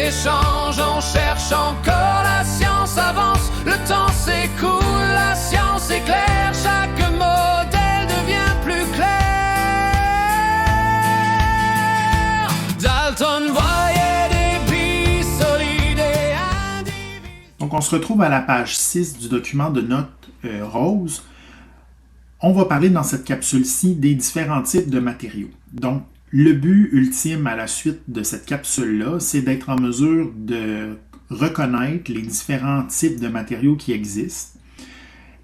échange, on cherche encore, la science avance, le temps s'écoule, la science éclaire, chaque modèle devient plus clair. Dalton voyait des billes solides et indivisibles. Donc on se retrouve à la page 6 du document de notes rose. On va parler dans cette capsule-ci des différents types de matériaux. Donc, le but ultime à la suite de cette capsule-là, c'est d'être en mesure de reconnaître les différents types de matériaux qui existent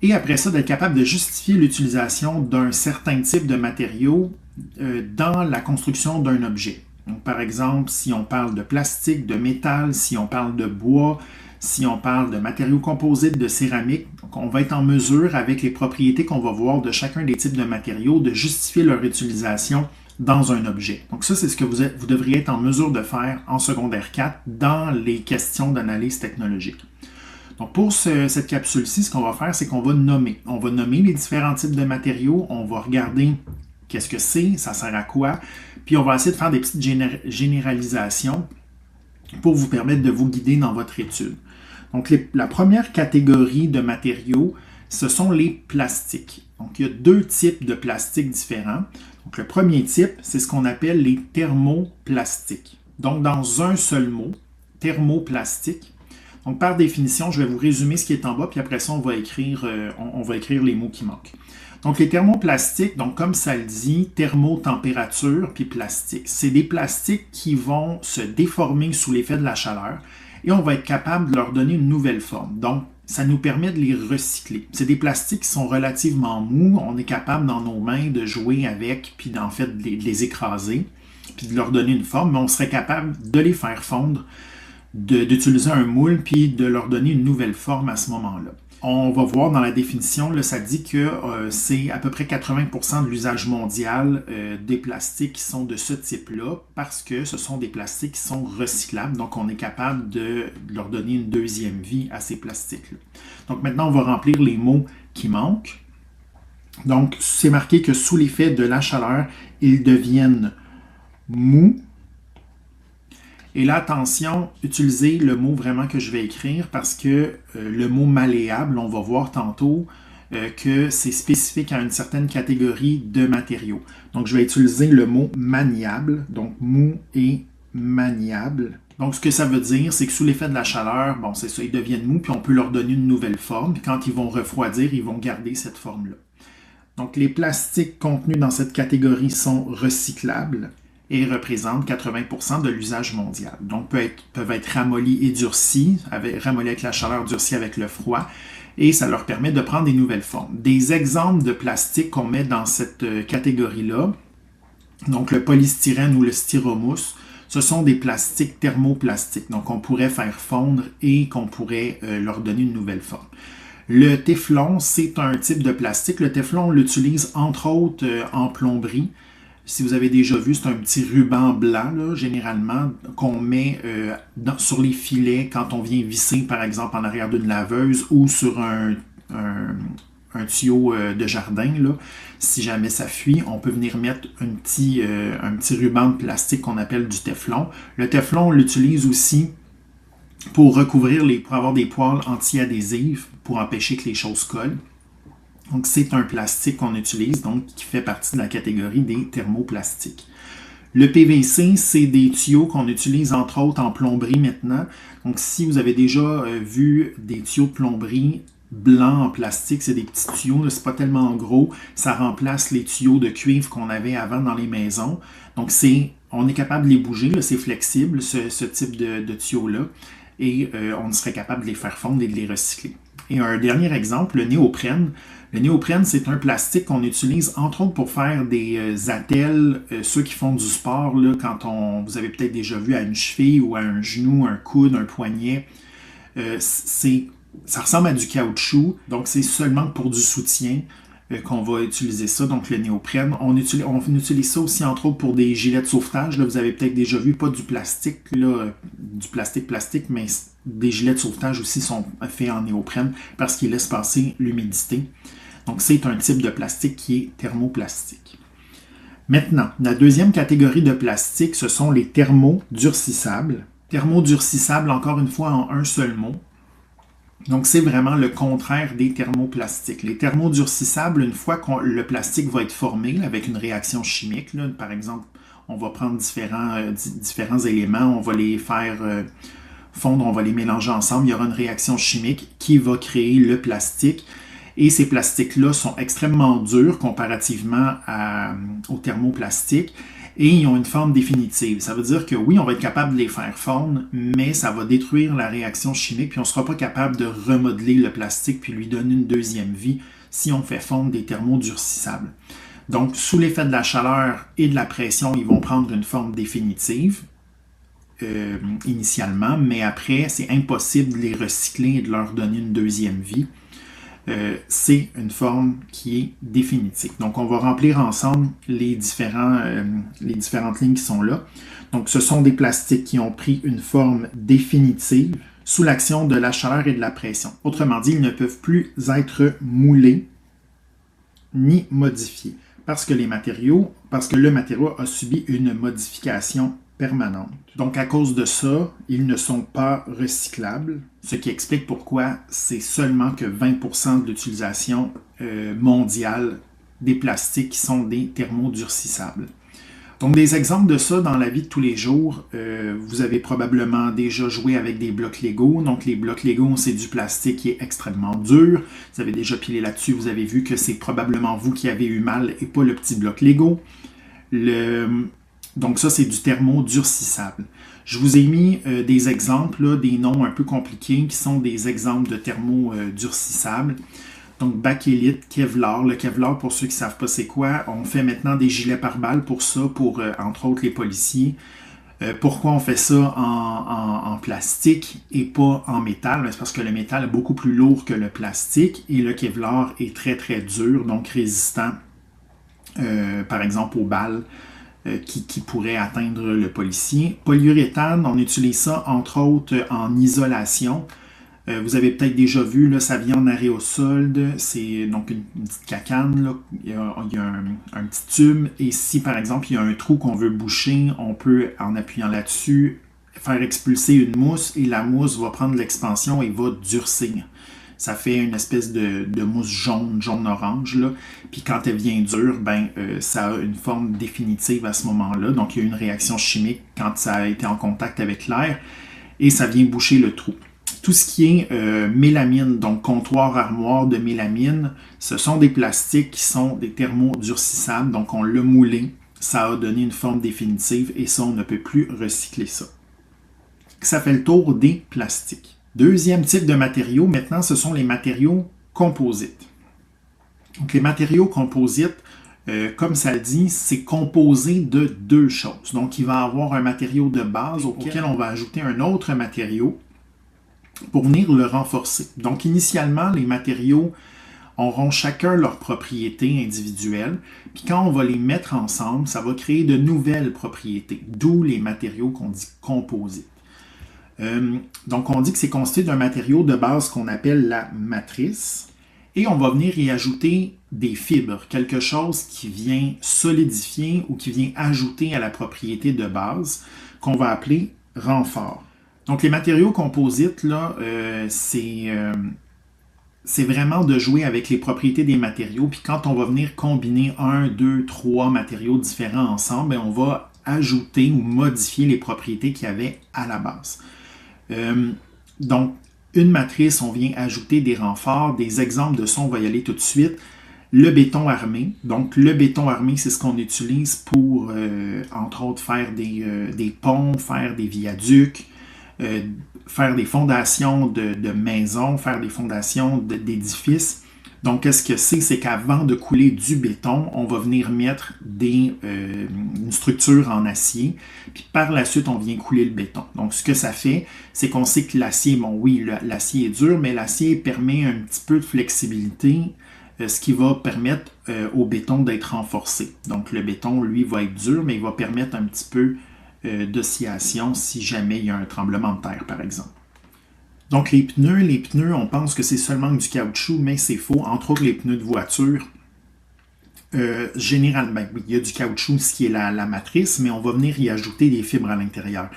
et après ça, d'être capable de justifier l'utilisation d'un certain type de matériaux dans la construction d'un objet. Donc, par exemple, si on parle de plastique, de métal, si on parle de bois, si on parle de matériaux composites, de céramique, donc on va être en mesure, avec les propriétés qu'on va voir de chacun des types de matériaux, de justifier leur utilisation dans un objet. Donc ça, c'est ce que vous devriez être en mesure de faire en secondaire 4 dans les questions d'analyse technologique. Donc pour cette capsule-ci, ce qu'on va faire, c'est qu'on va nommer. On va nommer les différents types de matériaux, on va regarder qu'est-ce que c'est, ça sert à quoi, puis on va essayer de faire des petites généralisations pour vous permettre de vous guider dans votre étude. Donc, la première catégorie de matériaux, ce sont les plastiques. Donc, il y a deux types de plastiques différents. Donc, le premier type, c'est ce qu'on appelle les thermoplastiques. Donc, dans un seul mot, thermoplastique. Donc, par définition, je vais vous résumer ce qui est en bas, puis après ça, on va écrire les mots qui manquent. Donc, les thermoplastiques, donc comme ça le dit, thermotempérature puis plastique. C'est des plastiques qui vont se déformer sous l'effet de la chaleur et on va être capable de leur donner une nouvelle forme. Donc, ça nous permet de les recycler. C'est des plastiques qui sont relativement mous. On est capable dans nos mains de jouer avec puis en fait de les écraser puis de leur donner une forme, mais on serait capable de les faire fondre, d'utiliser un moule puis de leur donner une nouvelle forme à ce moment-là. On va voir dans la définition, là, ça dit que c'est à peu près 80% de l'usage mondial des plastiques qui sont de ce type-là parce que ce sont des plastiques qui sont recyclables. Donc, on est capable de leur donner une deuxième vie à ces plastiques-là. Donc, maintenant, on va remplir les mots qui manquent. Donc, c'est marqué que sous l'effet de la chaleur, ils deviennent mous. Et là, attention, utilisez le mot vraiment que je vais écrire parce que le mot malléable, on va voir tantôt que c'est spécifique à une certaine catégorie de matériaux. Donc, je vais utiliser le mot maniable, donc mou et maniable. Donc, ce que ça veut dire, c'est que sous l'effet de la chaleur, bon, c'est ça, ils deviennent mous, puis on peut leur donner une nouvelle forme. Puis quand ils vont refroidir, ils vont garder cette forme-là. Donc, les plastiques contenus dans cette catégorie sont recyclables et représentent 80% de l'usage mondial. Donc, peuvent être ramollis et durcis, ramollis avec la chaleur, durcis avec le froid, et ça leur permet de prendre des nouvelles formes. Des exemples de plastique qu'on met dans cette catégorie-là, donc le polystyrène ou le styromousse, ce sont des plastiques thermoplastiques. Donc, on pourrait faire fondre et qu'on pourrait leur donner une nouvelle forme. Le téflon, c'est un type de plastique. Le téflon, on l'utilise entre autres en plomberie. Si vous avez déjà vu, c'est un petit ruban blanc, là, généralement, qu'on met sur les filets quand on vient visser, par exemple, en arrière d'une laveuse ou sur un tuyau de jardin. Là. Si jamais ça fuit, on peut venir mettre un petit ruban de plastique qu'on appelle du téflon. Le téflon, on l'utilise aussi pour recouvrir pour avoir des poils anti-adhésifs, pour empêcher que les choses collent. Donc, c'est un plastique qu'on utilise, donc qui fait partie de la catégorie des thermoplastiques. Le PVC, c'est des tuyaux qu'on utilise entre autres en plomberie maintenant. Donc, si vous avez déjà vu des tuyaux de plomberie blancs en plastique, c'est des petits tuyaux, c'est pas tellement gros, ça remplace les tuyaux de cuivre qu'on avait avant dans les maisons. Donc, on est capable de les bouger, là, c'est flexible, ce type de tuyaux-là, et on serait capable de les faire fondre et de les recycler. Et un dernier exemple, le néoprène. Le néoprène, c'est un plastique qu'on utilise entre autres pour faire des attelles, ceux qui font du sport, là, vous avez peut-être déjà vu à une cheville ou à un genou, un coude, un poignet. Ça ressemble à du caoutchouc, donc c'est seulement pour du soutien qu'on va utiliser ça, donc le néoprène. On utilise ça aussi entre autres pour des gilets de sauvetage. Là, vous avez peut-être déjà vu, pas du plastique, là, du plastique, mais des gilets de sauvetage aussi sont faits en néoprène parce qu'ils laissent passer l'humidité. Donc, c'est un type de plastique qui est thermoplastique. Maintenant, la deuxième catégorie de plastique, ce sont les thermodurcissables. Thermodurcissable, encore une fois, en un seul mot. Donc, c'est vraiment le contraire des thermoplastiques. Les thermodurcissables, une fois que le plastique va être formé là, avec une réaction chimique, là, par exemple, on va prendre différents éléments, on va les faire fondre, on va les mélanger ensemble, il y aura une réaction chimique qui va créer le plastique. Et ces plastiques-là sont extrêmement durs comparativement aux thermoplastiques et ils ont une forme définitive. Ça veut dire que oui, on va être capable de les faire fondre, mais ça va détruire la réaction chimique puis on ne sera pas capable de remodeler le plastique puis lui donner une deuxième vie si on fait fondre des thermodurcissables. Donc, sous l'effet de la chaleur et de la pression, ils vont prendre une forme définitive initialement, mais après, c'est impossible de les recycler et de leur donner une deuxième vie. C'est une forme qui est définitive. Donc, on va remplir ensemble les différentes lignes qui sont là. Donc, ce sont des plastiques qui ont pris une forme définitive sous l'action de la chaleur et de la pression. Autrement dit, ils ne peuvent plus être moulés ni modifiés parce que le matériau a subi une modification permanente. Donc, à cause de ça, ils ne sont pas recyclables, ce qui explique pourquoi c'est seulement que 20% de l'utilisation mondiale des plastiques qui sont des thermodurcissables. Donc, des exemples de ça dans la vie de tous les jours, vous avez probablement déjà joué avec des blocs Lego. Donc, les blocs Lego, c'est du plastique qui est extrêmement dur. Vous avez déjà pilé là-dessus, vous avez vu que c'est probablement vous qui avez eu mal et pas le petit bloc Lego. Donc ça, c'est du thermodurcissable. Je vous ai mis des exemples, là, des noms un peu compliqués qui sont des exemples de thermodurcissables. Donc bakélite, Kevlar. Le Kevlar, pour ceux qui ne savent pas c'est quoi, on fait maintenant des gilets pare-balles pour ça, pour entre autres les policiers. Pourquoi on fait ça en plastique et pas en métal? C'est parce que le métal est beaucoup plus lourd que le plastique et le Kevlar est très très dur, donc résistant par exemple aux balles. Qui pourrait atteindre le policier. Polyuréthane, on utilise ça entre autres en isolation. Vous avez peut-être déjà vu, là, ça vient en aérosol, c'est donc une petite cacane, là. Il y a un petit tube, et si par exemple il y a un trou qu'on veut boucher, on peut, en appuyant là-dessus, faire expulser une mousse, et la mousse va prendre l'expansion et va durcir. Ça fait une espèce de mousse jaune-orange, là. Puis quand elle vient dure, ça a une forme définitive à ce moment-là. Donc il y a une réaction chimique quand ça a été en contact avec l'air et ça vient boucher le trou. Tout ce qui est mélamine, donc comptoir armoire de mélamine, ce sont des plastiques qui sont des thermodurcissables. Donc on l'a moulé, ça a donné une forme définitive et ça, on ne peut plus recycler ça. Ça fait le tour des plastiques. Deuxième type de matériaux, maintenant, ce sont les matériaux composites. Donc, les matériaux composites, comme ça le dit, c'est composé de deux choses. Donc, il va y avoir un matériau de base auquel on va ajouter un autre matériau pour venir le renforcer. Donc, initialement, les matériaux auront chacun leurs propriétés individuelles. Puis quand on va les mettre ensemble, ça va créer de nouvelles propriétés, d'où les matériaux qu'on dit composites. Donc, on dit que c'est constitué d'un matériau de base qu'on appelle la matrice et on va venir y ajouter des fibres, quelque chose qui vient solidifier ou qui vient ajouter à la propriété de base qu'on va appeler renfort. Donc, les matériaux composites, là, c'est vraiment de jouer avec les propriétés des matériaux. Puis quand on va venir combiner 1, 2, 3 matériaux différents ensemble, on va ajouter ou modifier les propriétés qu'il y avait à la base. Donc, une matrice, on vient ajouter des renforts. Des exemples de ça, on va y aller tout de suite. Le béton armé. Donc, le béton armé, c'est ce qu'on utilise pour, entre autres, faire des ponts, faire des viaducs, faire des fondations de maisons, faire des fondations d'édifices. Donc, qu'est-ce que c'est? C'est qu'avant de couler du béton, on va venir mettre une structure en acier, puis par la suite, on vient couler le béton. Donc, ce que ça fait, c'est qu'on sait que l'acier, bon oui, l'acier est dur, mais l'acier permet un petit peu de flexibilité, ce qui va permettre au béton d'être renforcé. Donc, le béton, lui, va être dur, mais il va permettre un petit peu d'oscillation si jamais il y a un tremblement de terre, par exemple. Donc, les pneus, on pense que c'est seulement du caoutchouc, mais c'est faux. Entre autres, les pneus de voiture, généralement, oui, il y a du caoutchouc, ce qui est la matrice, mais on va venir y ajouter des fibres à l'intérieur.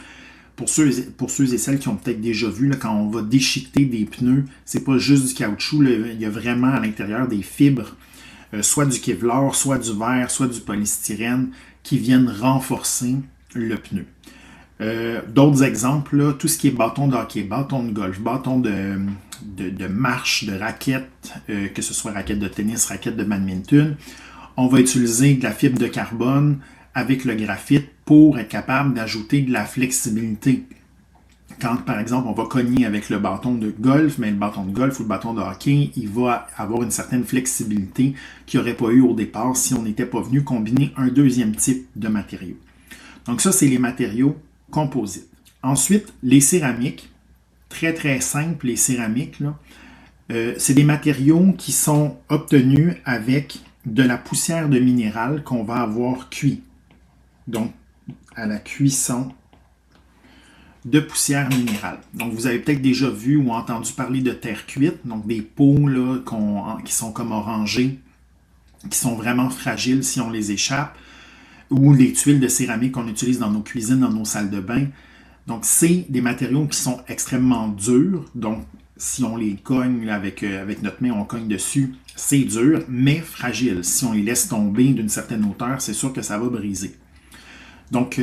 pour ceux et celles qui ont peut-être déjà vu, là, quand on va déchiqueter des pneus, c'est pas juste du caoutchouc, là, il y a vraiment à l'intérieur des fibres, soit du Kevlar, soit du verre, soit du polystyrène, qui viennent renforcer le pneu. D'autres exemples, là, tout ce qui est bâton de hockey, bâton de golf, bâton de marche, de raquette, que ce soit raquette de tennis, raquette de badminton, on va utiliser de la fibre de carbone avec le graphite pour être capable d'ajouter de la flexibilité. Quand, par exemple, on va cogner avec le bâton de golf, mais le bâton de golf ou le bâton de hockey, il va avoir une certaine flexibilité qu'il n'y aurait pas eu au départ si on n'était pas venu combiner un deuxième type de matériau. Donc ça, c'est les matériaux composites. Ensuite, les céramiques, très très simples, les céramiques, là, c'est des matériaux qui sont obtenus avec de la poussière de minéral qu'on va avoir cuit. Donc, à la cuisson de poussière minérale. Donc, vous avez peut-être déjà vu ou entendu parler de terre cuite, donc des pots là, qui sont comme orangés, qui sont vraiment fragiles si on les échappe, ou les tuiles de céramique qu'on utilise dans nos cuisines, dans nos salles de bain. Donc, c'est des matériaux qui sont extrêmement durs. Donc, si on les cogne avec notre main, on cogne dessus, c'est dur, mais fragile. Si on les laisse tomber d'une certaine hauteur, c'est sûr que ça va briser. Donc,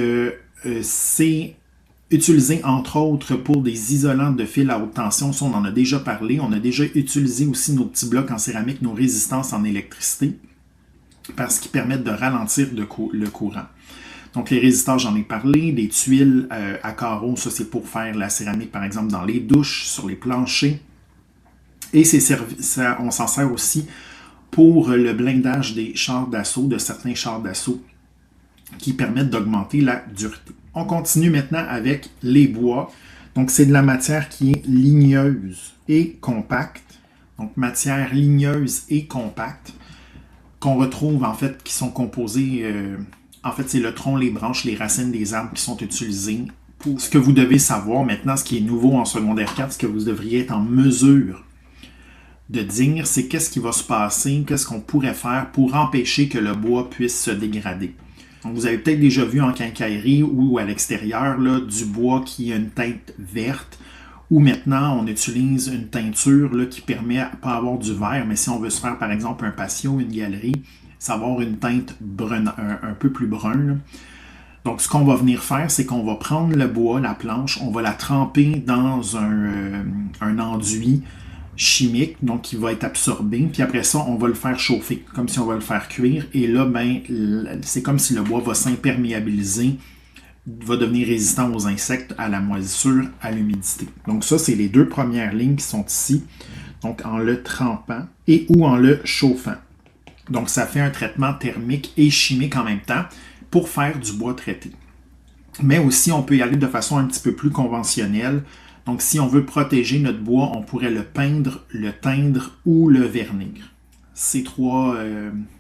c'est utilisé entre autres pour des isolants de fil à haute tension. Ça, on en a déjà parlé. On a déjà utilisé aussi nos petits blocs en céramique, nos résistances en électricité, parce qu'ils permettent de ralentir le courant. Donc, les résistors, j'en ai parlé. Les tuiles à carreaux, ça, c'est pour faire la céramique, par exemple, dans les douches, sur les planchers. Et on s'en sert aussi pour le blindage des chars d'assaut, de certains chars d'assaut, qui permettent d'augmenter la dureté. On continue maintenant avec les bois. Donc, c'est de la matière qui est ligneuse et compacte. Donc, matière ligneuse et compacte qu'on retrouve, en fait, qui sont composées... en fait, c'est le tronc, les branches, les racines des arbres qui sont utilisées. Pour ce que vous devez savoir maintenant, ce qui est nouveau en secondaire 4, ce que vous devriez être en mesure de dire, c'est qu'est-ce qui va se passer, qu'est-ce qu'on pourrait faire pour empêcher que le bois puisse se dégrader. Donc, vous avez peut-être déjà vu en quincaillerie ou à l'extérieur là, du bois qui a une teinte verte, ou maintenant on utilise une teinture là, qui permet de ne pas avoir du vert, mais si on veut se faire par exemple un patio, une galerie, avoir une teinte brune, un peu plus brun. Là. Donc, ce qu'on va venir faire, c'est qu'on va prendre le bois, la planche, on va la tremper dans un enduit chimique, donc qui va être absorbé, puis après ça, on va le faire chauffer, comme si on va le faire cuire, et là, ben, c'est comme si le bois va s'imperméabiliser, va devenir résistant aux insectes, à la moisissure, à l'humidité. Donc ça, c'est les deux premières lignes qui sont ici, donc en le trempant et ou en le chauffant. Donc, ça fait un traitement thermique et chimique en même temps pour faire du bois traité. Mais aussi, on peut y aller de façon un petit peu plus conventionnelle. Donc, si on veut protéger notre bois, on pourrait le peindre, le teindre ou le vernir. Ces trois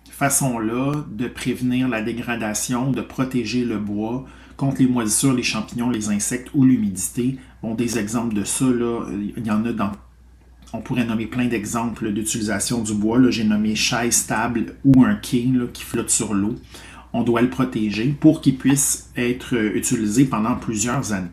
façons-là de prévenir la dégradation, de protéger le bois contre les moisissures, les champignons, les insectes ou l'humidité. Bon, des exemples de ça, là, il y en a dans... On pourrait nommer plein d'exemples d'utilisation du bois. Là, j'ai nommé chaise, table ou un quai là, qui flotte sur l'eau. On doit le protéger pour qu'il puisse être utilisé pendant plusieurs années.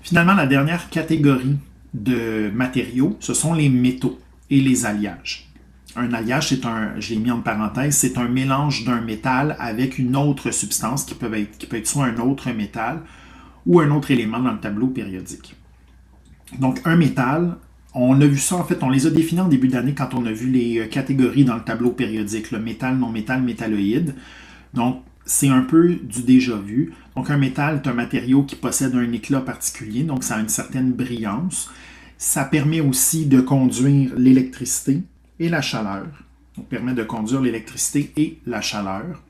Finalement, la dernière catégorie de matériaux, ce sont les métaux et les alliages. Un alliage, je l'ai mis en parenthèse, c'est un mélange d'un métal avec une autre substance qui peut être soit un autre métal ou un autre élément dans le tableau périodique. Donc, un métal, on a vu ça, en fait, on les a définis en début d'année quand on a vu les catégories dans le tableau périodique, le métal, non-métal, métalloïde. Donc, c'est un peu du déjà vu. Donc, un métal est un matériau qui possède un éclat particulier, donc ça a une certaine brillance. Ça permet aussi de conduire l'électricité et la chaleur. Donc, permet de conduire l'électricité et la chaleur.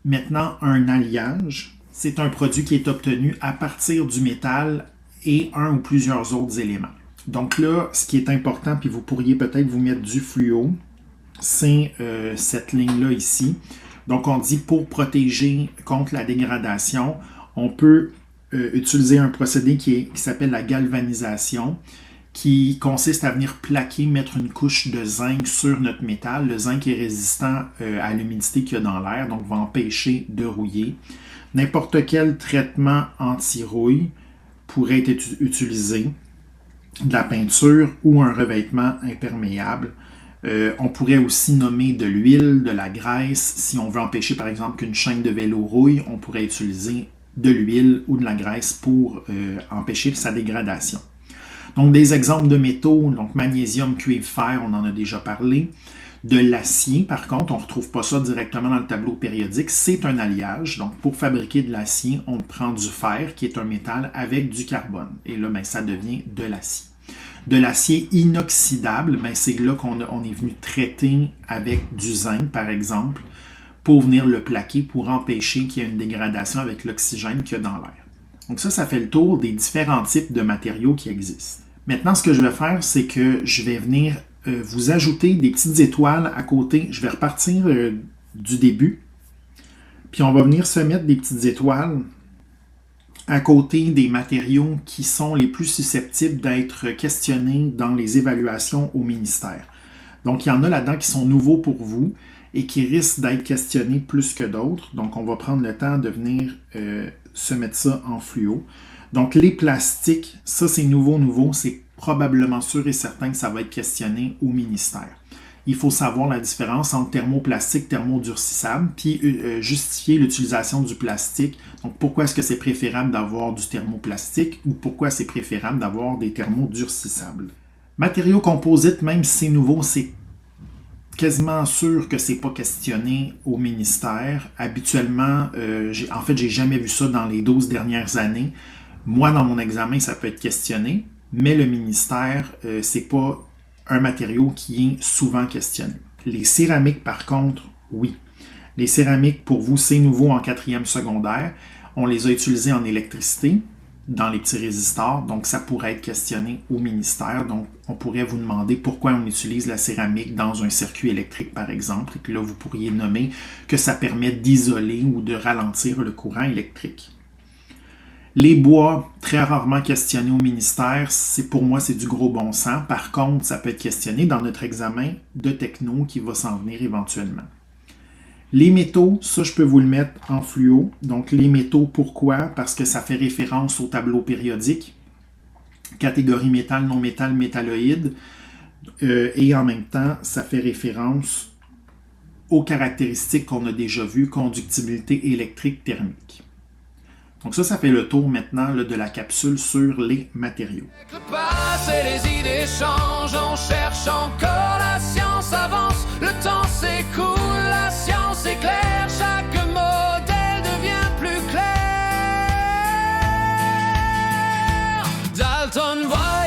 Maintenant, un alliage, c'est un produit qui est obtenu à partir du métal et un ou plusieurs autres éléments. Donc là, ce qui est important, puis vous pourriez peut-être vous mettre du fluo, c'est cette ligne-là ici. Donc, on dit pour protéger contre la dégradation, on peut utiliser un procédé qui s'appelle la galvanisation, qui consiste à venir plaquer, mettre une couche de zinc sur notre métal. Le zinc est résistant à l'humidité qu'il y a dans l'air, donc va empêcher de rouiller. N'importe quel traitement anti-rouille pourrait être utilisé, de la peinture ou un revêtement imperméable. On pourrait aussi nommer de l'huile, de la graisse. Si on veut empêcher par exemple qu'une chaîne de vélo rouille, on pourrait utiliser de l'huile ou de la graisse pour empêcher sa dégradation. Donc des exemples de métaux, donc magnésium, cuivre, fer, on en a déjà parlé. De l'acier, par contre, on ne retrouve pas ça directement dans le tableau périodique, c'est un alliage. Donc pour fabriquer de l'acier, on prend du fer, qui est un métal, avec du carbone. Et là, ça devient de l'acier. De l'acier inoxydable, c'est là qu'on est venu traiter avec du zinc, par exemple, pour venir le plaquer, pour empêcher qu'il y ait une dégradation avec l'oxygène qu'il y a dans l'air. Donc ça fait le tour des différents types de matériaux qui existent. Maintenant, ce que je vais faire, c'est que je vais venir vous ajouter des petites étoiles à côté. Je vais repartir du début, puis on va venir se mettre des petites étoiles à côté des matériaux qui sont les plus susceptibles d'être questionnés dans les évaluations au ministère. Donc, il y en a là-dedans qui sont nouveaux pour vous et qui risquent d'être questionnés plus que d'autres. Donc, on va prendre le temps de venir se mettre ça en fluo. Donc, les plastiques, ça c'est nouveau, c'est probablement sûr et certain que ça va être questionné au ministère. Il faut savoir la différence entre thermoplastique et thermodurcissable, puis justifier l'utilisation du plastique. Donc, pourquoi est-ce que c'est préférable d'avoir du thermoplastique ou pourquoi c'est préférable d'avoir des thermodurcissables. Matériaux composites, même si c'est nouveau, c'est quasiment sûr que c'est pas questionné au ministère. Habituellement, j'ai jamais vu ça dans les 12 dernières années. Moi, dans mon examen, ça peut être questionné, mais le ministère, c'est pas un matériau qui est souvent questionné. Les céramiques, par contre, oui. Les céramiques, pour vous, c'est nouveau en 4e secondaire. On les a utilisés en électricité, dans les petits résistors, donc ça pourrait être questionné au ministère. Donc, on pourrait vous demander pourquoi on utilise la céramique dans un circuit électrique, par exemple, et que là, vous pourriez nommer que ça permet d'isoler ou de ralentir le courant électrique. Les bois, très rarement questionnés au ministère, pour moi, c'est du gros bon sens. Par contre, ça peut être questionné dans notre examen de techno qui va s'en venir éventuellement. Les métaux, ça, je peux vous le mettre en fluo. Donc, les métaux, pourquoi? Parce que ça fait référence au tableau périodique. Catégorie métal, non-métal, métalloïde. Et en même temps, ça fait référence aux caractéristiques qu'on a déjà vues, conductibilité électrique, thermique. Donc ça fait le tour maintenant là, de la capsule sur les matériaux. Le passé, les idées changent, on cherche encore, la science avance, le temps s'écoule, la science éclaire, chaque modèle devient plus clair. Dalton voit